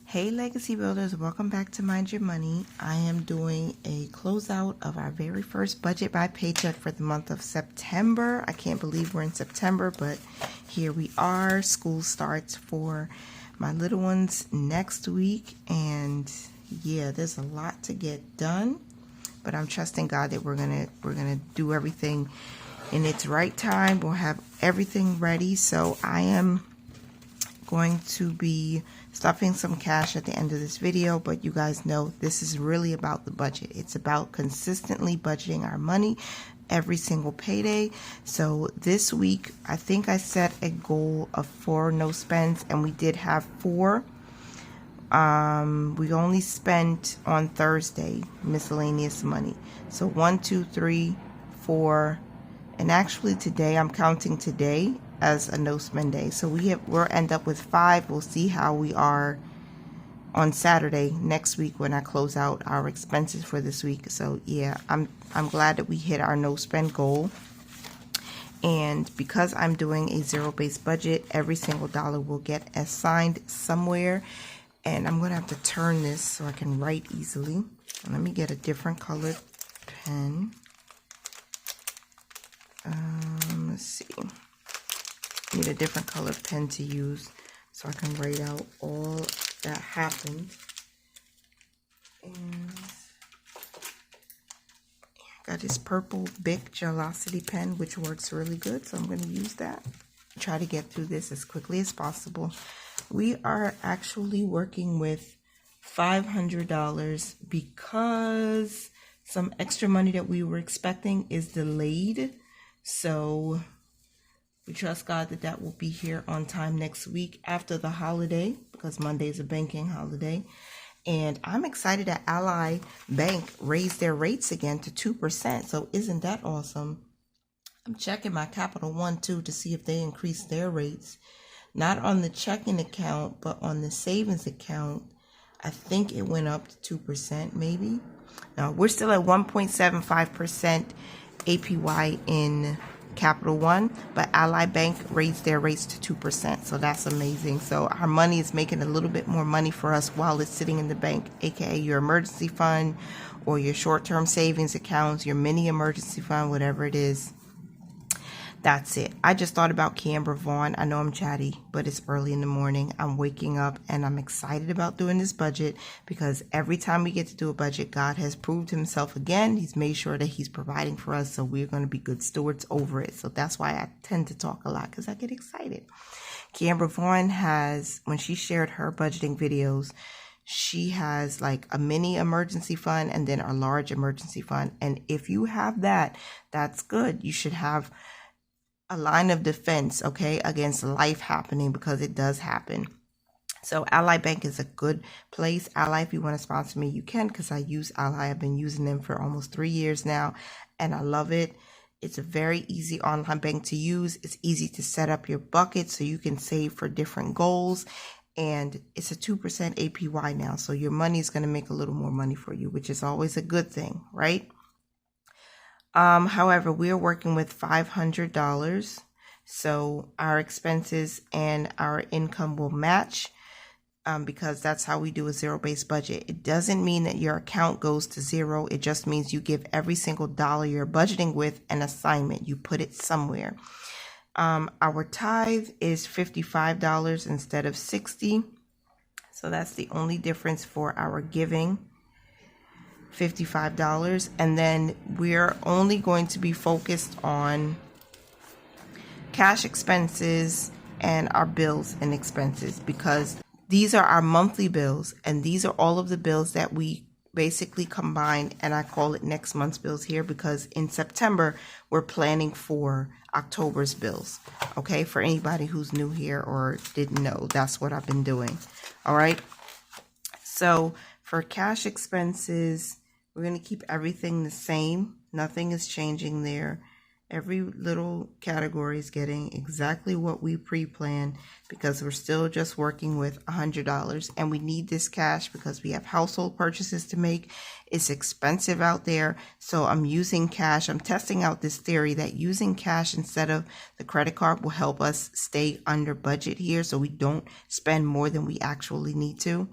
Hey Legacy Builders, welcome back to Mind Your Money. I am doing a closeout of our very first budget by Paycheck for the month of September. I can't believe we're in September, but here we are. School starts for my little ones next week, and yeah, there's a lot to get done, but I'm trusting God that we're gonna do everything in its right time. We'll have everything ready. So I am going to be stuffing some cash at the end of this video, but you guys know this is really about the budget. It's about consistently budgeting our money every single payday. So this week, I think I set a goal of 4 no spends, and we did have 4. We only spent on Thursday miscellaneous money. So 1, 2, 3, 4, and actually today, I'm counting today as a no spend day. So we'll end up with 5. We'll see how we are on Saturday next week when I close out our expenses for this week. So yeah, I'm glad that we hit our no spend goal. And because I'm doing a zero-based budget, every single dollar will get assigned somewhere. And I'm gonna have to turn this so I can write easily. Let me get a different colored pen. Let's see. Need a different colored pen to use so I can write out all that happened. And I got this purple Bic Gelosity pen, which works really good, so I'm going to use that. Try to get through this as quickly as possible. We are actually working with $500 because some extra money that we were expecting is delayed. So we trust God that that will be here on time next week after the holiday, because Monday is a banking holiday. And I'm excited that Ally Bank raised their rates again to 2%. So isn't that awesome? I'm checking my Capital One too to see if they increased their rates. Not on the checking account, but on the savings account. I think it went up to 2% maybe. Now we're still at 1.75% APY in Capital One, but Ally Bank raised their rates to 2%, so that's amazing. So our money is making a little bit more money for us while it's sitting in the bank, aka your emergency fund or your short-term savings accounts, your mini emergency fund, whatever it is. That's it. I just thought about Camber Vaughn. I know I'm chatty, but it's early in the morning. I'm waking up and I'm excited about doing this budget because every time we get to do a budget, God has proved himself again. He's made sure that he's providing for us, so we're going to be good stewards over it. So that's why I tend to talk a lot, because I get excited. Camber Vaughn has, when she shared her budgeting videos, she has like a mini emergency fund and then a large emergency fund. And if you have that, that's good. You should have a line of defense, okay, against life happening, because it does happen. So Ally Bank is a good place. Ally, if you want to sponsor me, you can, because I use Ally. I've been using them for almost 3 years now, and I love it. It's a very easy online bank to use. It's easy to set up your bucket so you can save for different goals. And it's a 2% APY now, so your money is going to make a little more money for you, which is always a good thing, right? However, we are working with $500, so our expenses and our income will match, because that's how we do a zero-based budget. It doesn't mean that your account goes to zero. It just means you give every single dollar you're budgeting with an assignment. You put it somewhere. Our tithe is $55 instead of $60, so that's the only difference for our giving. $55, and then we're only going to be focused on cash expenses and our bills and expenses, because these are our monthly bills, and these are all of the bills that we basically combine, and I call it next month's bills here, because in September we're planning for October's bills. Okay, for anybody who's new here or didn't know, that's what I've been doing. All right, so for cash expenses, we're going to keep everything the same. Nothing is changing there. Every little category is getting exactly what we pre-planned, because we're still just working with $100, and we need this cash because we have household purchases to make. It's expensive out there, so I'm using cash. I'm testing out this theory that using cash instead of the credit card will help us stay under budget here, so we don't spend more than we actually need to.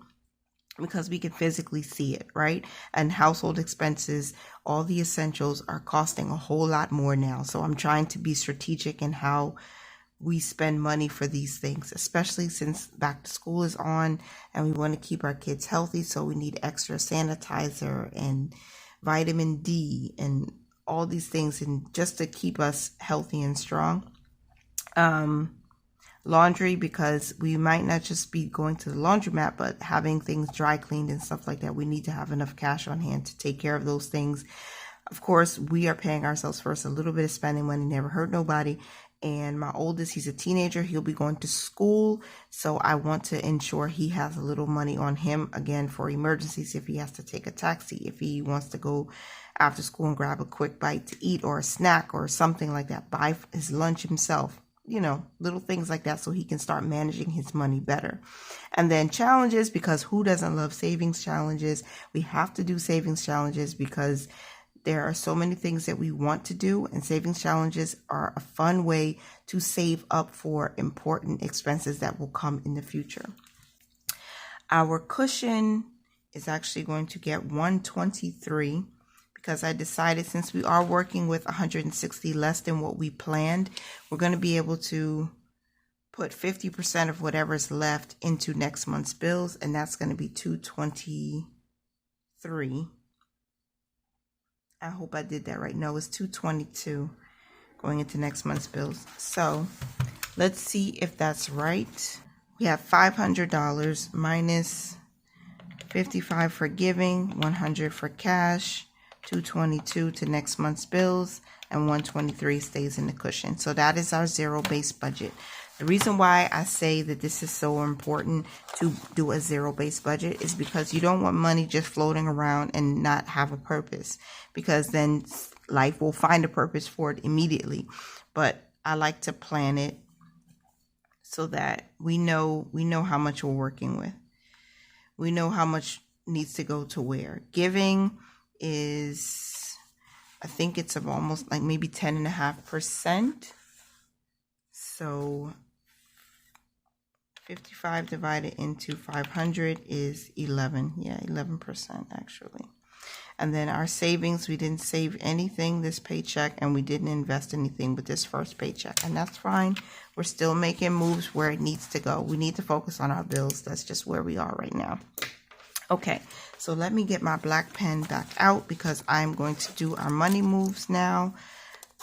because we can physically see it, right? And household expenses, all the essentials are costing a whole lot more now. So I'm trying to be strategic in how we spend money for these things, especially since back to school is on and we want to keep our kids healthy. So we need extra sanitizer and vitamin D and all these things, and just to keep us healthy and strong. Laundry, because we might not just be going to the laundromat, but having things dry cleaned and stuff like that. We need to have enough cash on hand to take care of those things. Of course, we are paying ourselves first. A little bit of spending money never hurt nobody. And my oldest, he's a teenager. He'll be going to school. So I want to ensure he has a little money on him, again, for emergencies. If he has to take a taxi, if he wants to go after school and grab a quick bite to eat or a snack or something like that, buy his lunch himself. You know, little things like that, so he can start managing his money better. And then challenges, because who doesn't love savings challenges? We have to do savings challenges because there are so many things that we want to do, and savings challenges are a fun way to save up for important expenses that will come in the future. Our cushion is actually going to get 123 because I decided, since we are working with 160 less than what we planned, we're going to be able to put 50% of whatever's left into next month's bills, and that's going to be 223. I hope I did that right. No, it's 222 going into next month's bills. So let's see if that's right. We have $500 minus 55 for giving, 100 for cash, 222 to next month's bills, and 123 stays in the cushion. So that is our zero-based budget. The reason why I say that this is so important to do a zero-based budget is because you don't want money just floating around and not have a purpose, because then life will find a purpose for it immediately. But I like to plan it so that we know how much we're working with. We know how much needs to go to where. Giving is, I think it's of almost like maybe 10.5%. So 55 divided into 500 is 11. Yeah, 11% actually. And then our savings, we didn't save anything this paycheck, and we didn't invest anything with this first paycheck. And that's fine. We're still making moves where it needs to go. We need to focus on our bills. That's just where we are right now. Okay, so let me get my black pen back out because I'm going to do our money moves now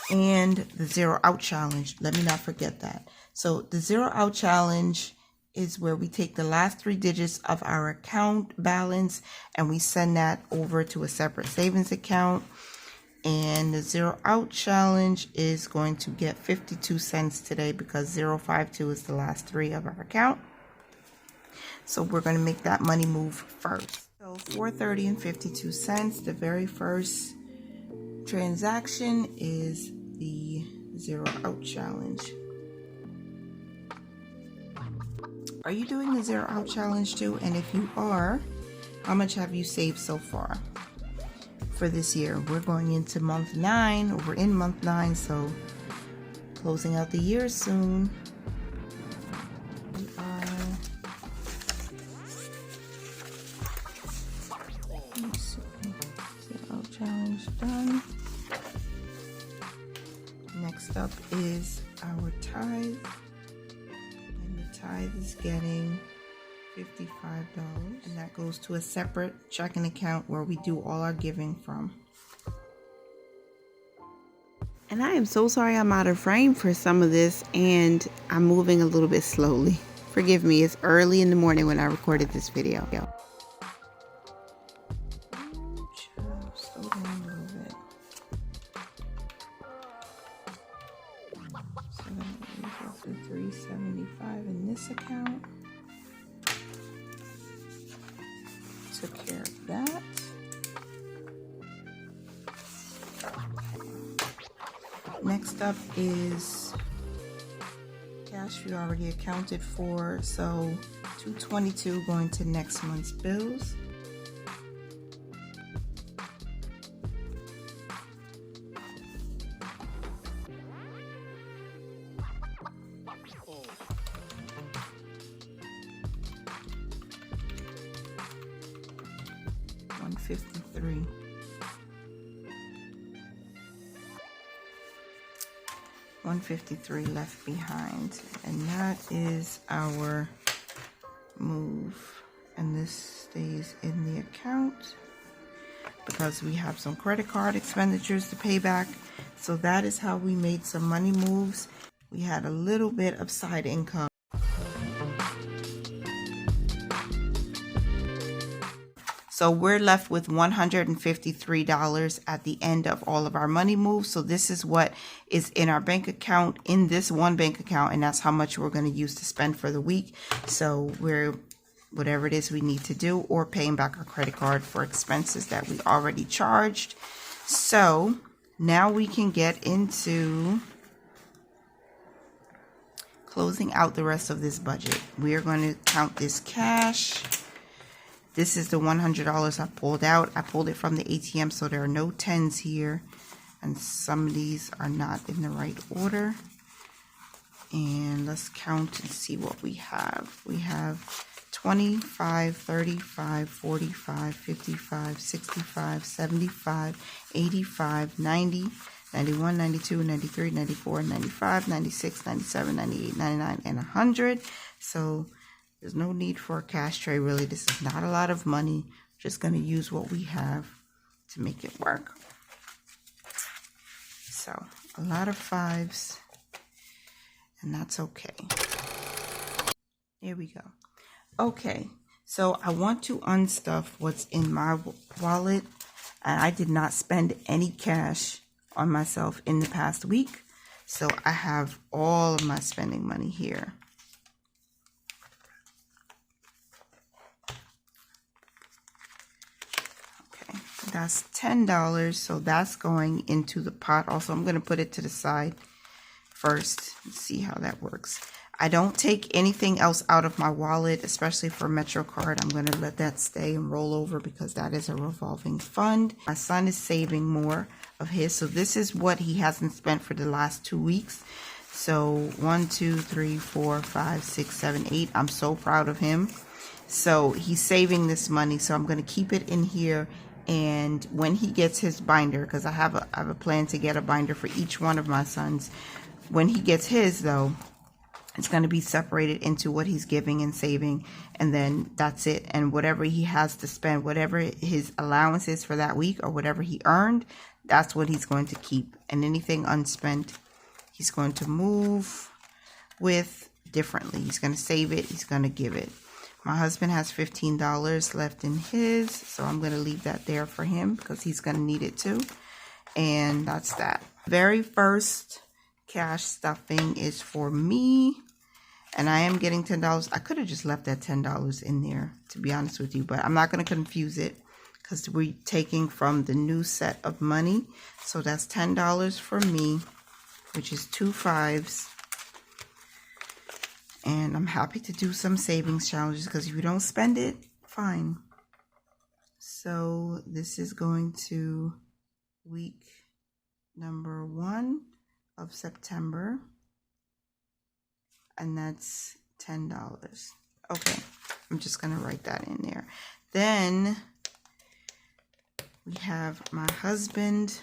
and the zero out challenge. Let me not forget that. So the zero out challenge is where we take the last 3 digits of our account balance and we send that over to a separate savings account. And the zero out challenge is going to get 52 cents today because 052 is the last 3 of our account. So we're going to make that money move first. So $4.30 and 52 cents. The very first transaction is the zero out challenge. Are you doing the zero out challenge too? And if you are, how much have you saved so far for this year? We're going into month 9, or we're in month 9, so closing out the year soon. We are, let's see, zero out challenge done. Next up is our tithe. Tithe is getting $55, and that goes to a separate checking account where we do all our giving from. And I am so sorry I'm out of frame for some of this, and I'm moving a little bit slowly. Forgive me, it's early in the morning when I recorded this video. Slow down a little bit. So that leaves us with $375 in this account. Took care of that. Next up is cash we already accounted for, so $222 going to next month's bills. 153. $153 left behind, and that is our move. And this stays in the account because we have some credit card expenditures to pay back. So that is how we made some money moves. We had a little bit of side income. So we're left with $153 at the end of all of our money moves. So this is what is in our bank account, in this one bank account, and that's how much we're going to use to spend for the week. So we're, whatever it is we need to do, or paying back our credit card for expenses that we already charged. So now we can get into closing out the rest of this budget. We are going to count this cash. This is the $100 I pulled out. I pulled it from the ATM, so there are no 10s here. And some of these are not in the right order. And let's count and see what we have. We have 25, 35, 45, 55, 65, 75, 85, 90, 91, 92, 93, 94, 95, 96, 97, 98, 99, and 100. So there's no need for a cash tray, really. This is not a lot of money. Just going to use what we have to make it work. So a lot of 5s, and that's okay. Here we go. Okay, so I want to unstuff what's in my wallet. And I did not spend any cash on myself in the past week. So I have all of my spending money here. That's $10, so that's going into the pot. Also, I'm going to put it to the side first and see how that works. I don't take anything else out of my wallet, especially for MetroCard. I'm going to let that stay and roll over because that is a revolving fund. My son is saving more of his, so this is what he hasn't spent for the last 2 weeks. So 1, 2, 3, 4, 5, 6, 7, 8. I'm so proud of him. So he's saving this money, so I'm going to keep it in here. And when he gets his binder, because I have a plan to get a binder for each one of my sons. When he gets his, though, it's going to be separated into what he's giving and saving, and then that's it. And whatever he has to spend, whatever his allowance is for that week or whatever he earned, that's what he's going to keep. And anything unspent, he's going to move with differently. He's going to save it. He's going to give it. My husband has $15 left in his, so I'm going to leave that there for him because he's going to need it too. And that's that. Very first cash stuffing is for me, and I am getting $10. I could have just left that $10 in there, to be honest with you, but I'm not going to confuse it because we're taking from the new set of money. So that's $10 for me, which is 2 5s. And I'm happy to do some savings challenges because if you don't spend it, fine. So this is going to week number 1 of September. And that's $10. Okay, I'm just going to write that in there. Then we have my husband.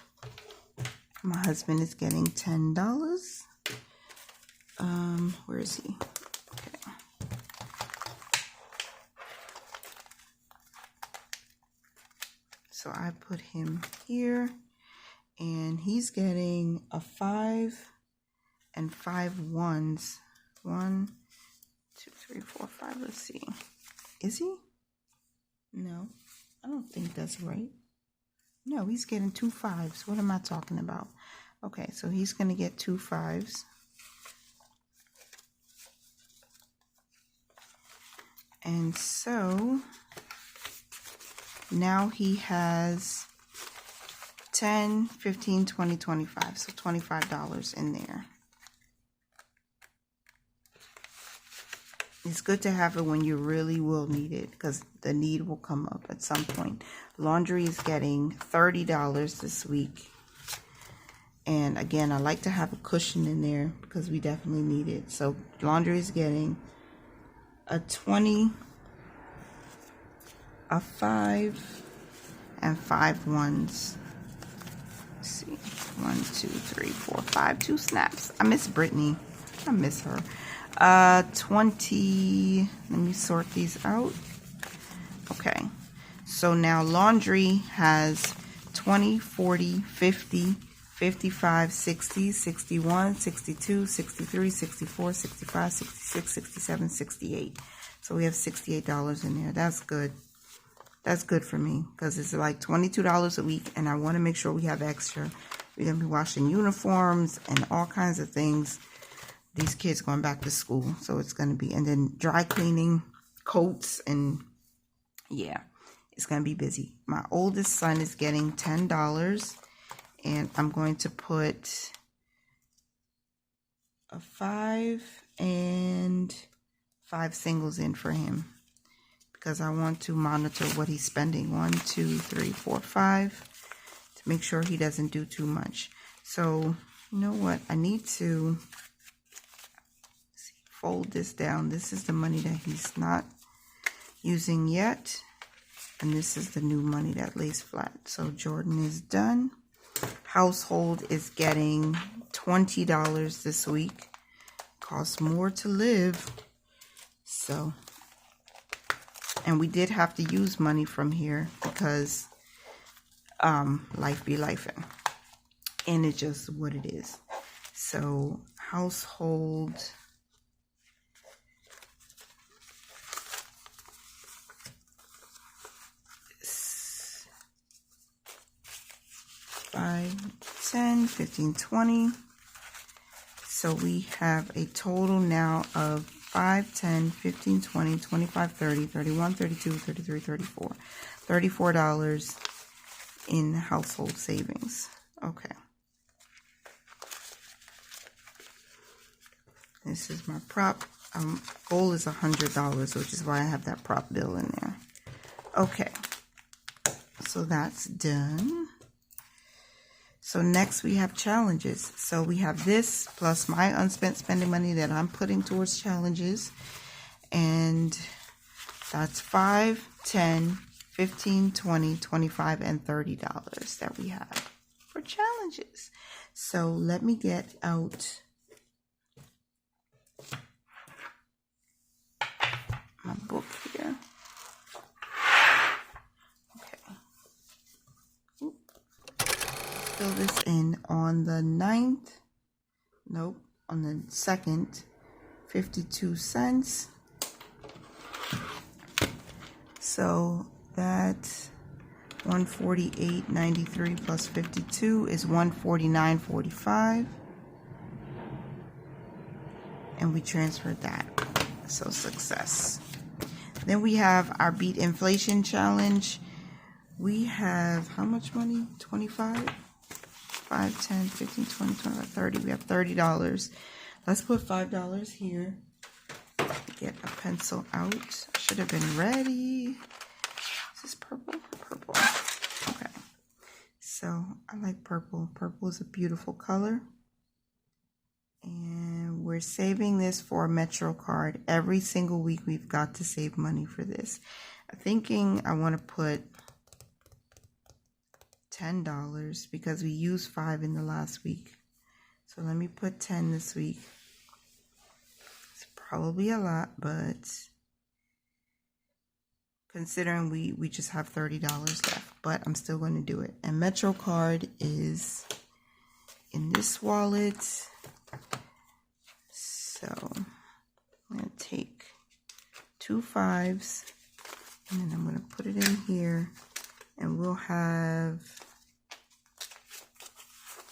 My husband is getting $10. Where is he? So I put him here, and he's getting a 5 and 5 1s. 1, 2, 3, 4, 5. Let's see. Is he? No, I don't think that's right. No, he's getting 2 5s. What am I talking about? Okay, so he's going to get 2 5s. And so now he has 10, 15, 20, 25. So $25 in there. It's good to have it when you really will need it because the need will come up at some point. Laundry is getting $30 this week. And again, I like to have a cushion in there because we definitely need it. So laundry is getting a 20, a 5, and 5 ones. Let's see. 1, 2, 3, 4, 5. 2 snaps. I miss Brittany. I miss her. 20. Let me sort these out. Okay. So now laundry has 20, 40, 50, 55, 60, 61, 62, 63, 64, 65, 66, 67, 68. So we have $68 in there. That's good. That's good for me because it's like $22 a week, and I want to make sure we have extra. We're going to be washing uniforms and all kinds of things. These kids going back to school, so it's going to be, and then dry cleaning, coats, and yeah, it's going to be busy. My oldest son is getting $10, and I'm going to put a 5 and 5 singles in for him, because I want to monitor what he's spending. 1, 2, 3, 4, 5 to make sure he doesn't do too much. So, you know what? I need to fold this down. This is the money that he's not using yet. And this is the new money that lays flat. So Jordan is done. Household is getting $20 this week. Costs more to live. So, and we did have to use money from here because life be lifing. And it's just what it is. So household, $5, $10, $15, $20. So we have a total now of $5, $10, $15, $20, $25, $30, $31, $32, $33, $34. $34 in household savings. Okay. This is my prop. Goal is $100, which is why I have that prop bill in there. Okay. So that's done. So next we have challenges. So we have this plus my unspent spending money that I'm putting towards challenges. And that's $5, $10, $15, $20, $25, and $30 that we have for challenges. So let me get out my book here. Fill this in on the 9th. Nope, on the 2nd, 52 cents. So that 148.93 plus 52 is 149.45. And we transferred that. So success. Then we have our Beat Inflation Challenge. We have how much money? 25? 5, 10, 15, 20, 25, 30. We have $30. Let's put $5 here. Get a pencil out. I should have been ready. Is this purple? Purple. Okay. So I like purple. Purple is a beautiful color. And we're saving this for a Metro card. Every single week we've got to save money for this. I'm thinking I want to put $10 because we used 5 in the last week. So let me put 10 this week. It's probably a lot, but considering we just have $30 left, but I'm still going to do it. And Metro card is in this wallet. So I'm going to take 2 5s and then I'm going to put it in here, and we'll have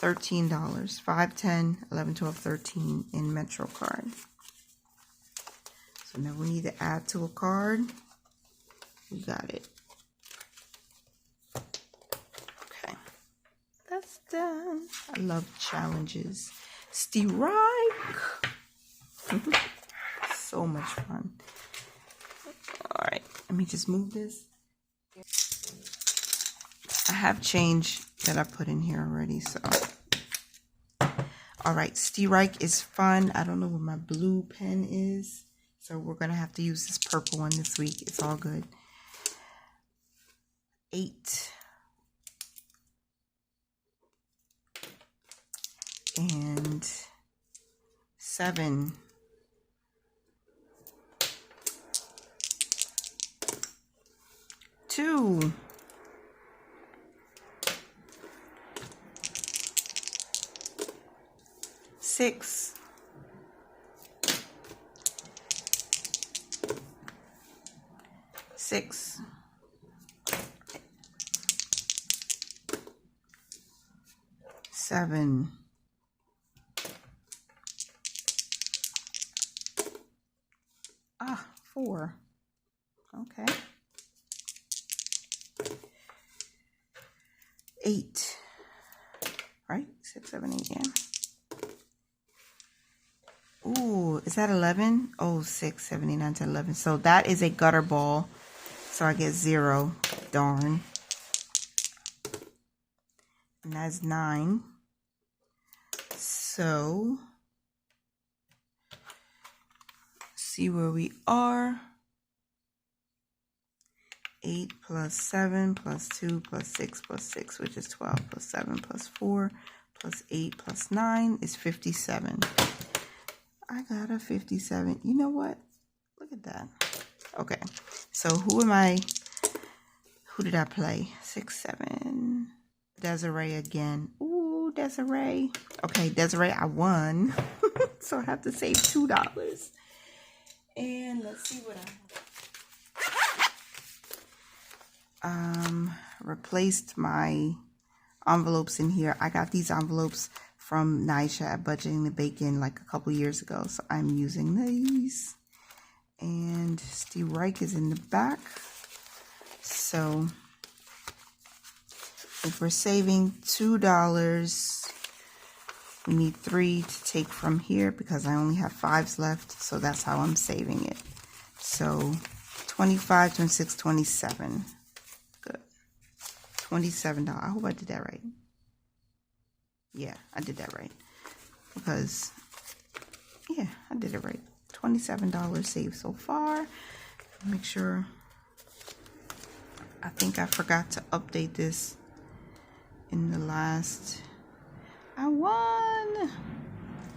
$13. 5, 10, 11, 12, 13 in Metro card. So now we need to add to a card. We got it. Okay. That's done. I love challenges. Strike. So much fun. All right. Let me just move this. I have change that I put in here already, so. All right, Strike is fun. I don't know where my blue pen is, so we're going to have to use this purple one this week. It's all good. 8, and 7. 2. 6. 6. 7. 4. Okay. 8. Right? 6, 7, 8, yeah. Ooh, is that 11? Oh, 6, 7, 8, 9, 10, 11. So that is a gutter ball. So I get 0. Darn. And that's 9. So, see where we are. 8 plus 7 plus 2 plus 6 plus 6, which is 12, plus 7 plus 4 plus 8 plus 9 is 57. I got a 57. You know what? Look at that. Okay. So who did I play? 6, 7. Desiree again. Ooh, Desiree. Okay, Desiree, I won. So I have to save $2. And let's see what I have. Replaced my envelopes in here. I got these envelopes from Nisha at Budgeting the Bacon like a couple years ago. So I'm using these. And Steve Reich is in the back. So if we're saving $2, we need 3 to take from here because I only have 5s left. So that's how I'm saving it. So 25, 26, 27. Good. $27. I hope I did that right. Yeah, I did that right. Because, yeah, I did it right. $27 saved so far. Make sure. I think I forgot to update this in the last. I won. I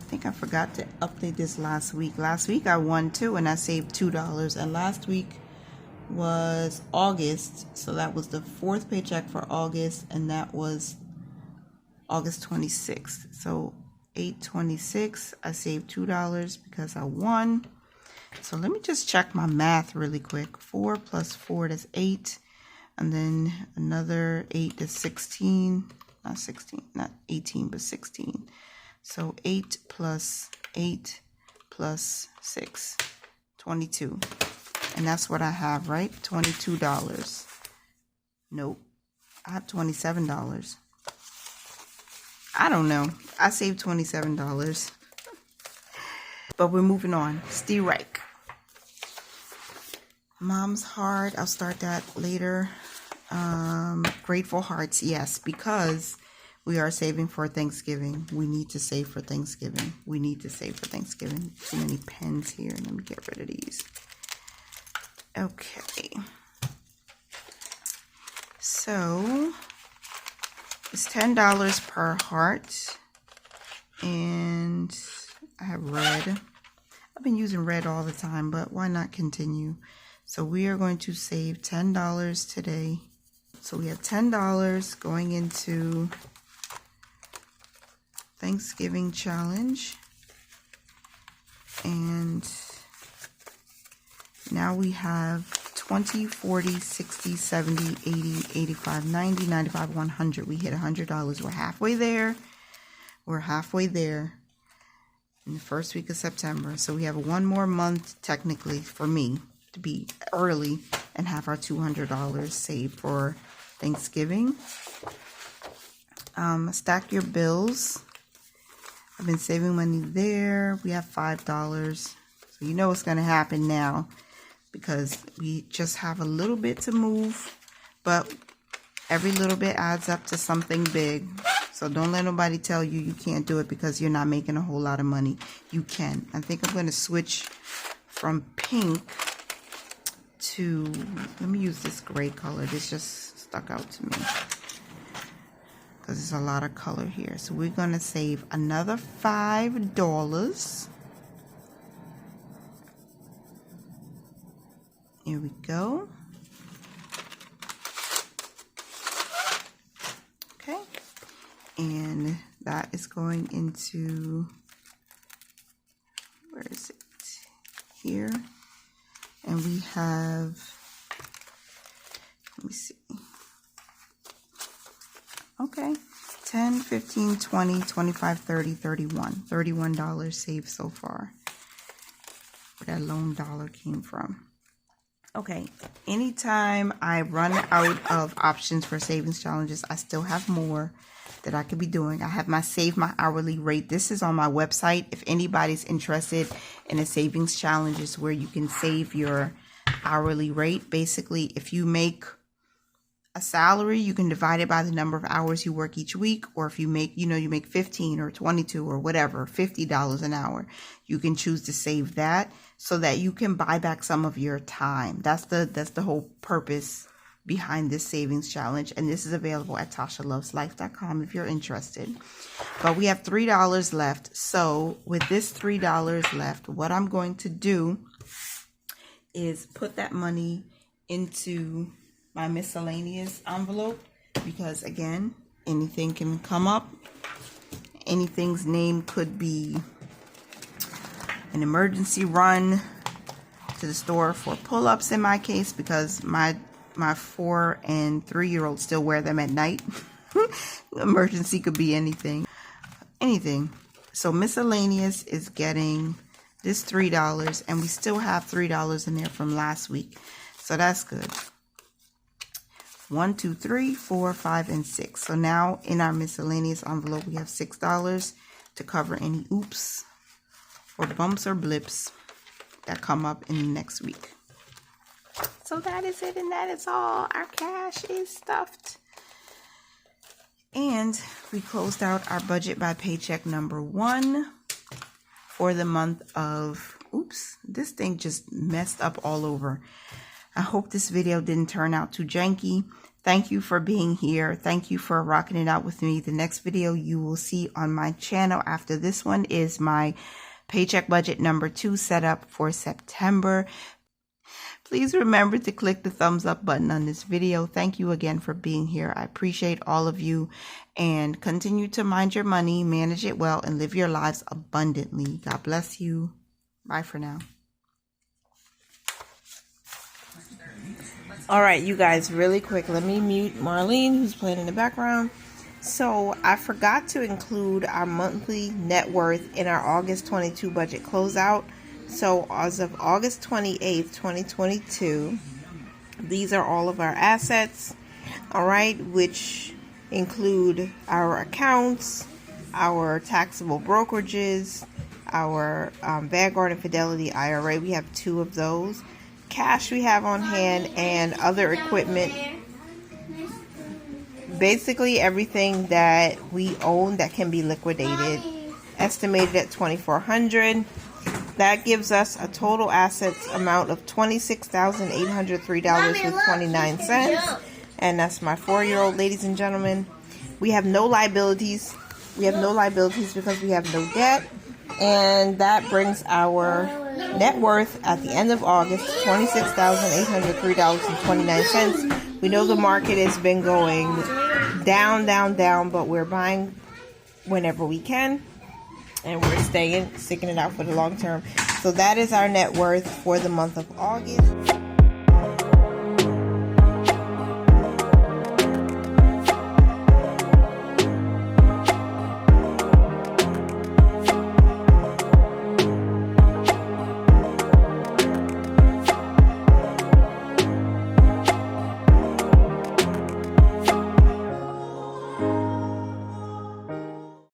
think I forgot to update this last week. Last week I won too, and I saved $2. And last week was August, so that was the 4th paycheck for August, and that was August 26th. So 8/26, I saved $2 because I won. So let me just check my math really quick. 4 plus 4, that's 8. And then another 8 is 16. Not 16, not 18, but 16. So 8 plus 8 plus 6, 22. And that's what I have, right? $22. Nope. I have $27. I don't know. I saved $27. But we're moving on. Steve Reich. Mom's Heart. I'll start that later. Grateful Hearts. Yes, because we are saving for Thanksgiving. We need to save for Thanksgiving. We need to save for Thanksgiving. Too many pens here. Let me get rid of these. Okay. So it's $10 per heart. And I have red. I've been using red all the time, but why not continue? So we are going to save $10 today. So we have $10 going into Thanksgiving challenge. And now we have 20, 40, 60, 70, 80, 85, 90, 95, 100. We hit $100. We're halfway there. We're halfway there in the first week of September. So we have one more month, technically, for me to be early and have our $200 saved for Thanksgiving. Stack your bills. I've been saving money there. We have $5. So you know what's going to happen now because we just have a little bit to move, but every little bit adds up to something big. So don't let nobody tell you you can't do it because you're not making a whole lot of money. You can. I think I'm going to switch from pink to, let me use this gray color. This just stuck out to me. because there's a lot of color here. So we're going to save another $5. Here we go. Okay. And that is going into, where is it? Here. And we have, let me see. Okay. 10, 15, 20, 25, 30, 31. $31 saved so far. Where that lone dollar came from. Okay, anytime I run out of options for savings challenges, I still have more that I could be doing. I have my save my hourly rate. This is on my website. If anybody's interested in a savings challenge, where you can save your hourly rate. Basically, if you make a salary, you can divide it by the number of hours you work each week. Or if you make, you make 15 or 22 or whatever, $50 an hour, you can choose to save that so that you can buy back some of your time. That's the whole purpose behind this savings challenge. And this is available at TashaLovesLife.com if you're interested. But we have $3 left. So with this $3 left, what I'm going to do is put that money into my miscellaneous envelope, because again, anything can come up. Anything's name could be an emergency run to the store for pull-ups in my case, because my 4 and 3-year-olds still wear them at night. Emergency could be anything. So miscellaneous is getting this $3, and we still have $3 in there from last week, so that's good. 1, 2, 3, 4, 5, and 6. So now in our miscellaneous envelope, we have $6 to cover any oops or bumps or blips that come up in the next week. So that is it, and that is all. Our cash is stuffed. And we closed out our budget by paycheck number 1 for the month of, oops, this thing just messed up all over. I hope this video didn't turn out too janky. Thank you for being here. Thank you for rocking it out with me. The next video you will see on my channel after this one is my paycheck budget number 2 setup for September. Please remember to click the thumbs up button on this video. Thank you again for being here. I appreciate all of you, and continue to mind your money, manage it well, and live your lives abundantly. God bless you. Bye for now. All right, you guys, really quick, let me mute Marlene, who's playing in the background. So I forgot to include our monthly net worth in our August 22 budget closeout. So as of August 28th, 2022, these are all of our assets, all right, which include our accounts, our taxable brokerages, our Vanguard and Fidelity IRA. We have 2 of those. Cash we have on hand, and other equipment. Basically everything that we own that can be liquidated. Estimated at $2,400. That gives us a total assets amount of $26,803.29. And that's my 4-year-old, ladies and gentlemen. We have no liabilities. We have no liabilities because we have no debt. And that brings our net worth at the end of August, $26,803.29. We know the market has been going down, but we're buying whenever we can, and we're sticking it out for the long term. So that is our net worth for the month of August.